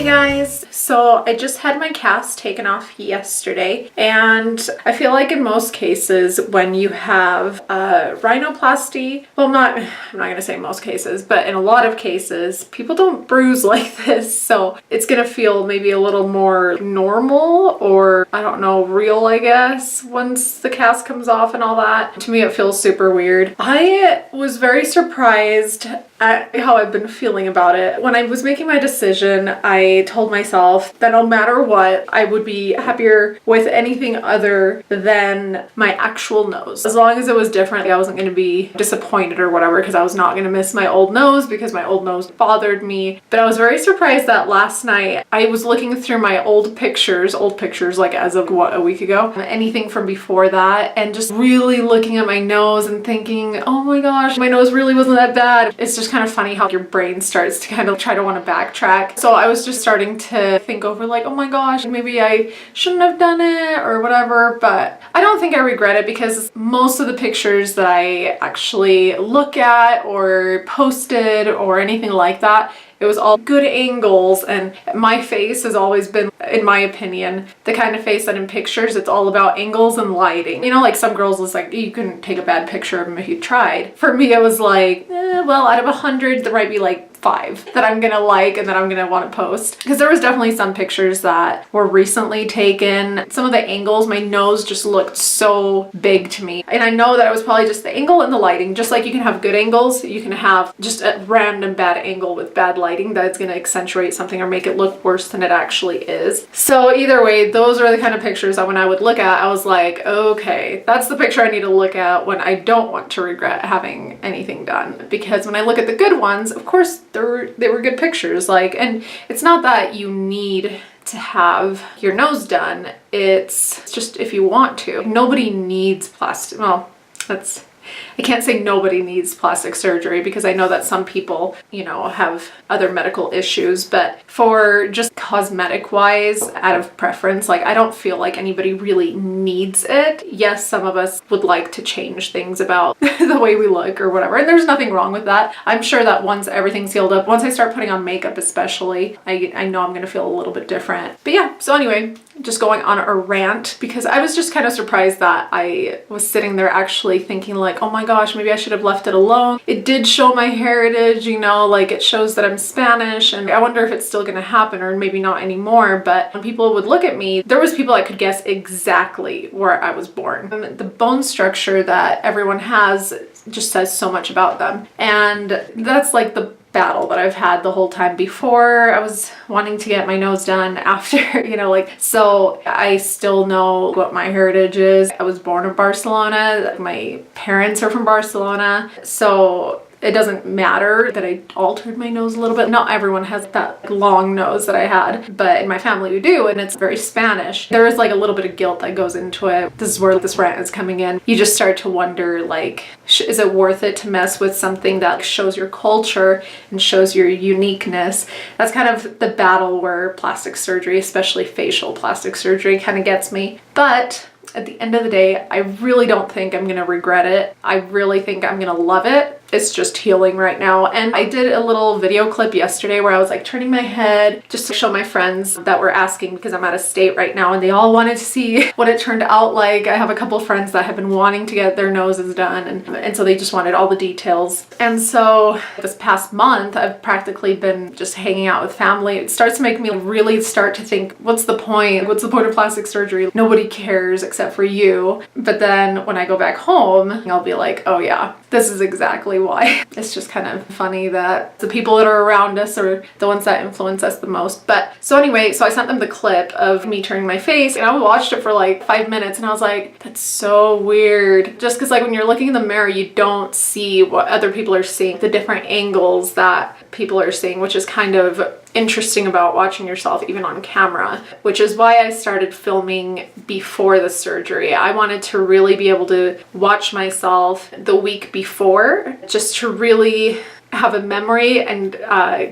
Hey guys, so I just had my cast taken off yesterday, and I feel like in most cases when you have a rhinoplasty, well, I'm not gonna say most cases, but in a lot of cases, people don't bruise like this, so it's gonna feel maybe a little more normal, or I don't know, real, I guess, once the cast comes off and all that. To me, it feels super weird. I was very surprised at how I've been feeling about it. When I was making my decision, I told myself that no matter what, I would be happier with anything other than my actual nose. As long as it was different, I wasn't going to be disappointed or whatever, because I was not going to miss my old nose because my old nose bothered me. But I was very surprised that last night I was looking through my old pictures like as of what, a week ago, anything from before that, and just really looking at my nose and thinking, oh my gosh, my nose really wasn't that bad. It's just kind of funny how your brain starts to kind of try to want to backtrack. So I was just starting to think over like, oh my gosh, maybe I shouldn't have done it or whatever, but I don't think I regret it because most of the pictures that I actually look at or posted or anything like that, it was all good angles, and my face has always been, in my opinion, the kind of face that in pictures it's all about angles and lighting. You know, like some girls, it's like you couldn't take a bad picture of them if you tried. For me, it was like, well, out of 100, there might be like 5 that I'm gonna like and that I'm gonna want to post. Because there was definitely some pictures that were recently taken. Some of the angles, my nose just looked so big to me. And I know that it was probably just the angle and the lighting. Just like you can have good angles, you can have just a random bad angle with bad lighting that's gonna accentuate something or make it look worse than it actually is. So either way, those are the kind of pictures that when I would look at, I was like, okay, that's the picture I need to look at when I don't want to regret having anything done. Because when I look at the good ones, of course, they were good pictures, like, and it's not that you need to have your nose done, it's just if you want to. Nobody needs plastic, well, I can't say nobody needs plastic surgery because I know that some people, you know, have other medical issues, but for just cosmetic wise, out of preference, like I don't feel like anybody really needs it. Yes, some of us would like to change things about the way we look or whatever, and there's nothing wrong with that. I'm sure that once everything's healed up, once I start putting on makeup especially, I know I'm gonna feel a little bit different. But yeah, so anyway, just going on a rant because I was just kind of surprised that I was sitting there actually thinking like, oh my gosh, maybe I should have left it alone. It did show my heritage, you know, like it shows that I'm Spanish, and I wonder if it's still gonna happen or maybe not anymore. But when people would look at me, there was people that could guess exactly where I was born. And the bone structure that everyone has just says so much about them. And that's like the battle that I've had the whole time. Before I was wanting to get my nose done, after, you know, like, so I still know what my heritage is. I was born in Barcelona. My parents are from Barcelona. So it doesn't matter that I altered my nose a little bit. Not everyone has that long nose that I had, but in my family we do, and it's very Spanish. There is like a little bit of guilt that goes into it. This is where this rant is coming in. You just start to wonder, like, is it worth it to mess with something that shows your culture and shows your uniqueness? That's kind of the battle where plastic surgery, especially facial plastic surgery, kind of gets me. But at the end of the day, I really don't think I'm gonna regret it. I really think I'm gonna love it. It's just healing right now. And I did a little video clip yesterday where I was like turning my head just to show my friends that were asking, because I'm out of state right now and they all wanted to see what it turned out like. I have a couple friends that have been wanting to get their noses done, and so they just wanted all the details. And so this past month, I've practically been just hanging out with family. It starts to make me really start to think, what's the point? What's the point of plastic surgery? Nobody cares except for you. But then when I go back home, I'll be like, oh yeah, this is exactly why. It's just kind of funny that the people that are around us are the ones that influence us the most. But so anyway, so I sent them the clip of me turning my face, and I watched it for like 5 minutes, and I was like, that's so weird. Just because like when you're looking in the mirror, you don't see what other people are seeing, the different angles that people are seeing, which is kind of interesting about watching yourself even on camera, which is why I started filming before the surgery. I wanted to really be able to watch myself the week before, just to really have a memory and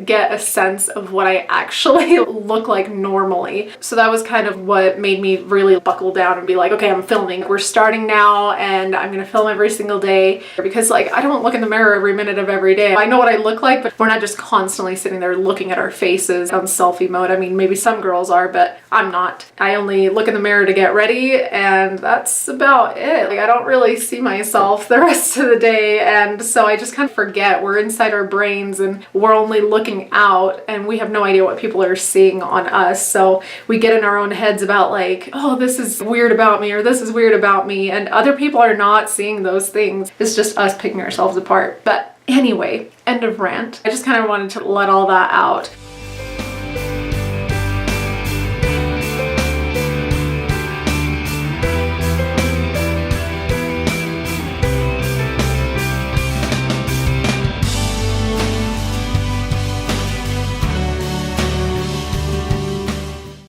get a sense of what I actually look like normally. So that was kind of what made me really buckle down and be like, okay, I'm filming. We're starting now and I'm gonna film every single day, because like I don't look in the mirror every minute of every day. I know what I look like, but we're not just constantly sitting there looking at our faces on selfie mode. I mean, maybe some girls are, but I'm not. I only look in the mirror to get ready, and that's about it. Like, I don't really see myself the rest of the day, and so I just kind of forget. We're inside our brains and we're only looking out, and we have no idea what people are seeing on us. So we get in our own heads about like, oh, this is weird about me, or this is weird about me, and other people are not seeing those things. It's just us picking ourselves apart. But anyway, end of rant. I just kind of wanted to let all that out.